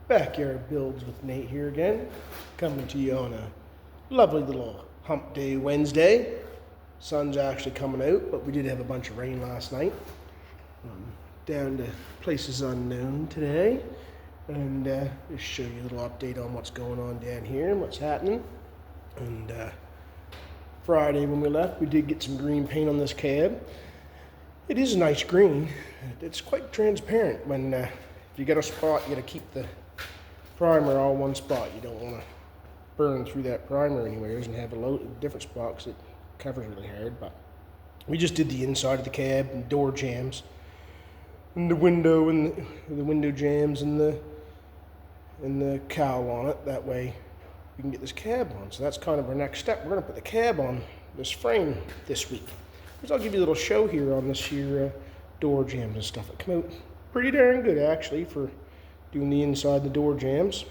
Backyard Builds with Nate here again, coming to you on a lovely little hump day Wednesday. Sun's actually coming out, but we did have a bunch of rain last night. Down to places unknown today, and just show you a little update on what's going on down here and what's happening. And Friday when we left, we did get some green paint on this cab. It is a nice green. It's quite transparent. When if you get a spot, you got to keep the primer all one spot. You don't want to burn through that primer anyways and have a different spot because it covers really hard. But we just did the inside of the cab and door jambs and the window and the window jambs and the cowl on it. That way we can get this cab on. So that's kind of our next step. We're going to put the cab on this frame this week. So I'll give you a little show here on this here door jambs and stuff. It come out pretty darn good actually for doing the inside the door jambs.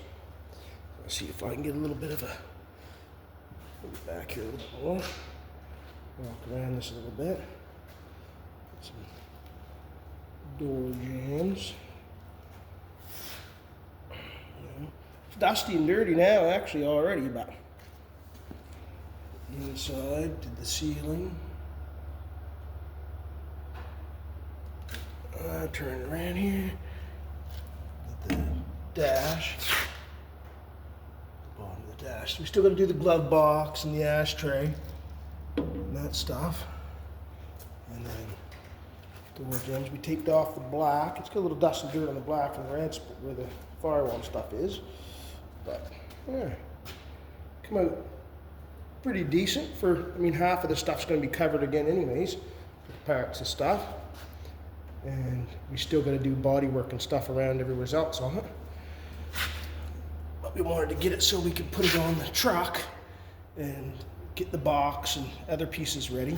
Let's see if I can get a little bit of a back here a little bit more. Walk around this a little bit. Get some door jambs. It's dusty and dirty now actually already, but inside to the ceiling. Turn it around here. The dash. The bottom of the dash. We still got to do the glove box and the ashtray and that stuff. And then door jambs. We taped off the black. It's got a little dust and dirt on the black and the red where the firewall stuff is. But yeah, come out pretty decent for. I mean, half of the stuff's going to be covered again, anyways, with parts and stuff. And we still got to do body work and stuff around everywhere else on it. But we wanted to get it so we could put it on the truck and get the box and other pieces ready.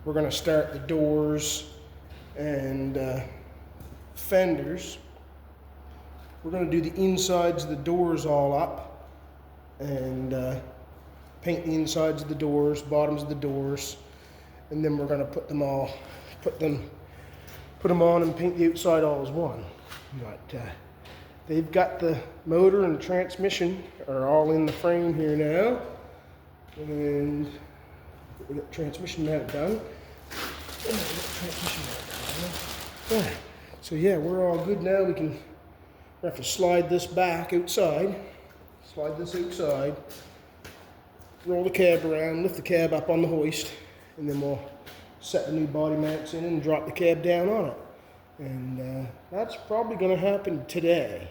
We're going to start the doors and fenders. We're going to do the insides of the doors all up and paint the insides of the doors, bottoms of the doors, and then we're going to put them on and paint the outside all as one. But they've got the motor and the transmission are all in the frame here now, and we got the transmission mat done. So yeah, we're all good now. We have to slide this back outside, roll the cab around, lift the cab up on the hoist, and then we'll set the new body mats in and drop the cab down on it. And that's probably going to happen today.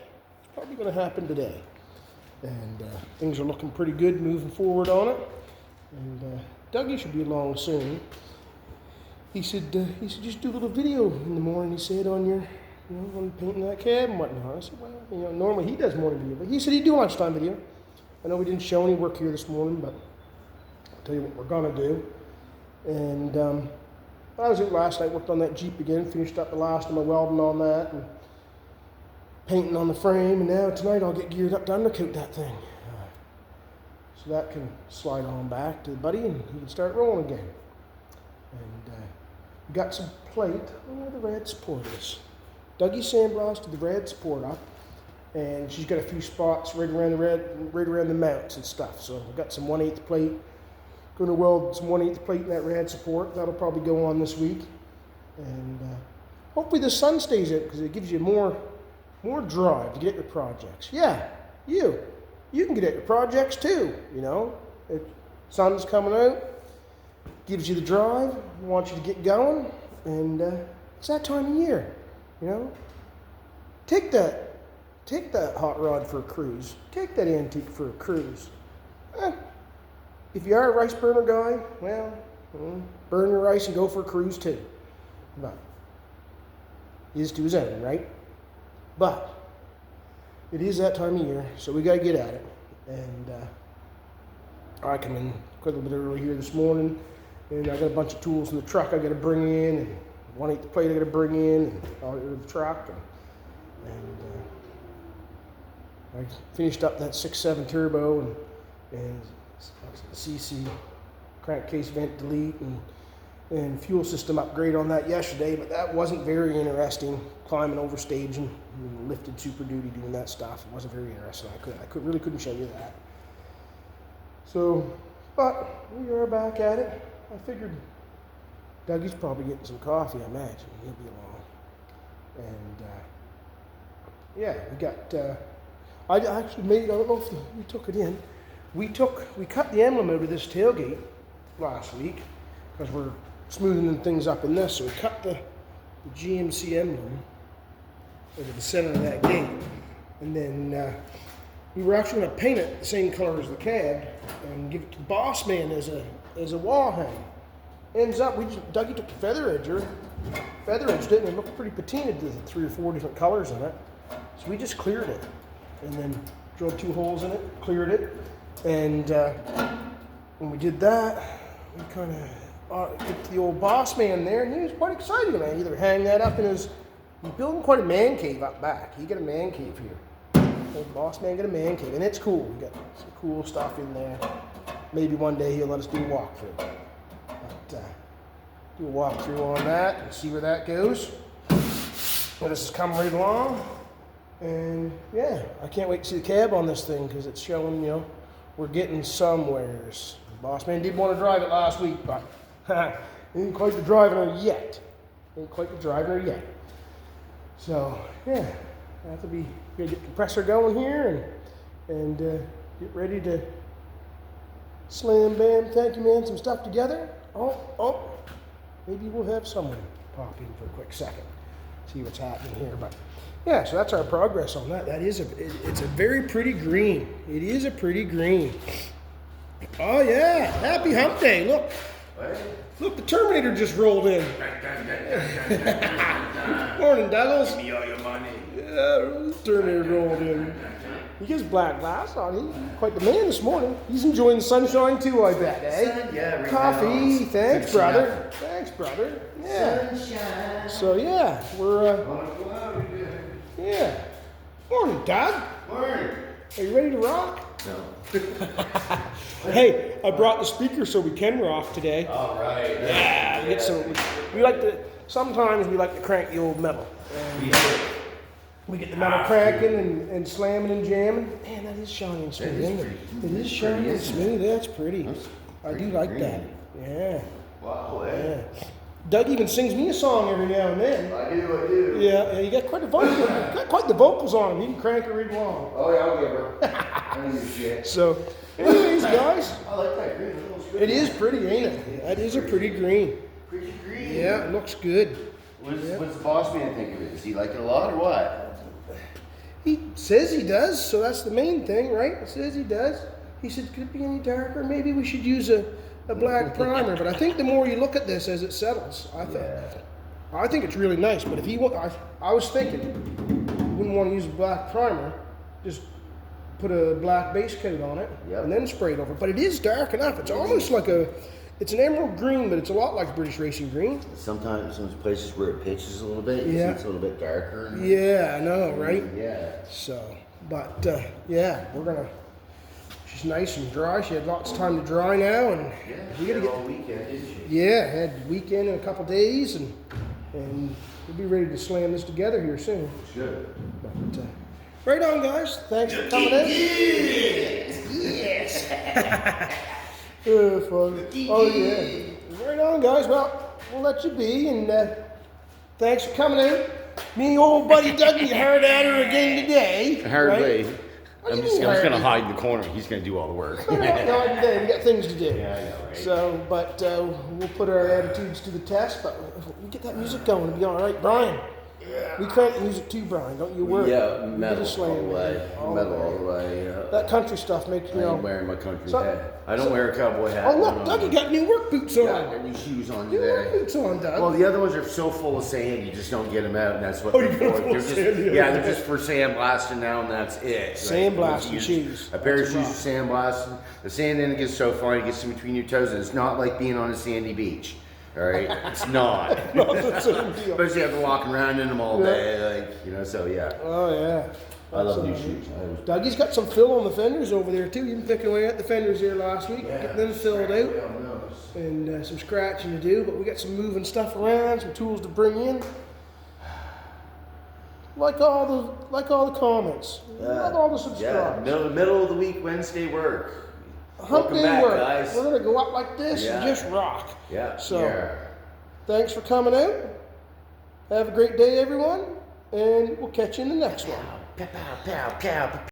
And things are looking pretty good moving forward on it. And Dougie should be along soon. He said just do a little video in the morning, he said, on your, on painting that cab and whatnot. I said, well, normally he does morning video, but he said he'd do a lunchtime video. I know we didn't show any work here this morning, but I'll tell you what we're going to do. And I was out last night, worked on that Jeep again, finished up the last of my welding on that, and painting on the frame, and now tonight I'll get geared up to undercoat that thing. So that can slide on back to the buddy, and he can start rolling again. And we got some plate. Oh, the red support is. Dougie sandblasted the red support up, and she's got a few spots right around the mounts and stuff. So we've got some 1/8 plate. Going to weld some 1/8 plate in that rad support. That'll probably go on this week. And hopefully the sun stays out because it gives you more drive to get at your projects. Yeah, you can get at your projects too, If sun's coming out, gives you the drive, wants you to get going, and it's that time of year, Take that hot rod for a cruise. Take that antique for a cruise. If you are a rice burner guy, well, burn your rice and go for a cruise too. But is to his own, right? But it is that time of year, so we got to get at it. And I come in quite a little bit early here this morning, and I got a bunch of tools in the truck I got to bring in, and 1/8 plate I got to bring in, and all over the truck. And I finished up that 6.7 turbo and CC crankcase vent delete and fuel system upgrade on that yesterday, but that wasn't very interesting. Climbing over stage and lifted Super Duty doing that stuff. It wasn't very interesting. I really couldn't show you that. So, but we are back at it. I figured Dougie's probably getting some coffee, I imagine. He'll be along. And yeah, we got, I actually made, I don't know if we took it in. We cut the emblem out of this tailgate last week because we're smoothing things up in this. So we cut the GMC emblem over the center of that gate. And then we were actually going to paint it the same color as the cab and give it to Boss Man as a wall hang. Ends up, Dougie took the feather edged it, and it looked pretty patinaed with 3 or 4 different colors in it. So we just cleared it and then drilled 2 holes in it, cleared it. And when we did that, we kind of get to the old Boss Man there, and he was quite excited. Man, either hang that up in his, he's building quite a man cave up back. He got a man cave here. Old Boss Man got a man cave, and it's cool. We got some cool stuff in there. Maybe one day he'll let us do a walkthrough. But do a walkthrough on that and see where that goes. But this has come right along, and yeah, I can't wait to see the cab on this thing because it's showing, you know, we're getting somewheres. Boss Man did want to drive it last week, but ain't quite the driving her yet. Ain't quite the driving her yet. So yeah, I have to be gonna get the compressor going here and get ready to slam bam. Thank you, man. Some stuff together. Oh, maybe we'll have someone pop in for a quick second, see what's happening here. But yeah, so that's our progress on that. That is it's a very pretty green. It is a pretty green. Oh yeah, happy Hump Day. Look, look, the Terminator just rolled in. Morning, Douglas. Give me all your money. Yeah, the Terminator rolled in. He has black glass on. He's quite the man this morning. He's enjoying the sunshine too, I bet, eh? Yeah, right coffee. now. Thanks, brother. Thanks, brother. Yeah. Sunshine. So yeah, we're yeah. Morning, Doug. Morning. Are you ready to rock? No. Hey, I brought the speaker so we can rock today. All right. Yeah, we get some. We like to. Sometimes we like to crank the old metal. And we get the metal cranking and slamming and jamming. Man, that is shiny and smooth, isn't it? It is shiny and smooth. That's pretty. I do like that. Yeah. Wow. Yeah. Doug even sings me a song every now and then. I do. Yeah, you got quite a vocal. Got quite the vocals on him. He can crank it right along. Oh yeah, I'll give her. I need shit. So, anyways, guys, I like that green. it is pretty, ain't it? That is a pretty green. Pretty green. Yeah, it looks good. What's the Boss Man think of it? Does he like it a lot or what? He says he does, so that's the main thing, right? He says he does. He said, could it be any darker? Maybe we should use a black primer. But I think the more you look at this as it settles, I think it's really nice. But if he I was thinking, you wouldn't want to use a black primer, just put a black base coat on it and then spray it over. But it is dark enough. It's almost like it's an emerald green, but it's a lot like British Racing Green. Sometimes some places where it pitches a little bit, it's a little bit darker. Yeah, I know, right? Yeah. So, but yeah, we're gonna. She's nice and dry. She had lots of time to dry now, and we got all weekend, didn't she? Yeah, had the weekend in a couple days, and we'll be ready to slam this together here soon. Good. But right on, guys. Thanks for coming in. Yes. Fun. Oh yeah. Right on, guys. Well, we'll let you be, and thanks for coming in. Me, old buddy Dougie, hard at her again today. Hardly. Right? I'm just going to hide in the corner. He's going to do all the work. No, we got things to do. Yeah, I know, right? So, but we'll put our attitudes to the test. But we get that music going, it'll be all right, Brian. Yeah. We crank the music too, Brian. Don't you worry. Yeah, We metal just slam all the it. way. Metal all the way. Yeah. That country stuff makes I ain't wearing my country hat. I don't wear a cowboy hat. Oh look, Dougie got new work boots on. Got new shoes on New work today. boots on, Doug. Well, the other ones are so full of sand, you just don't get them out, and that's what Oh, they're you get for. full of sand, They're just for sandblasting now, and that's it. Sandblasting Once shoes. A pair of That's shoes rough. for sandblasting. The sand then gets so far, it gets in between your toes, and it's not like being on a sandy beach. All right, it's not. No, that's a good deal. Especially after walking around in them all day, so yeah. Oh yeah. I love new That's shoes. Dougie's got some fill on the fenders over there too. You've been picking away at the fenders here last week, getting them filled out. and some scratching to do, but we got some moving stuff around, some tools to bring in. Like all the comments, like all the subscribers. Yeah, middle of the week Wednesday work. Hump Welcome day back, work. guys. We're gonna go up like this and Yeah. just rock. Yeah. So, yeah. thanks for coming out. Have a great day, everyone, and we'll catch you in the next one. Pow, pow, pow, pow.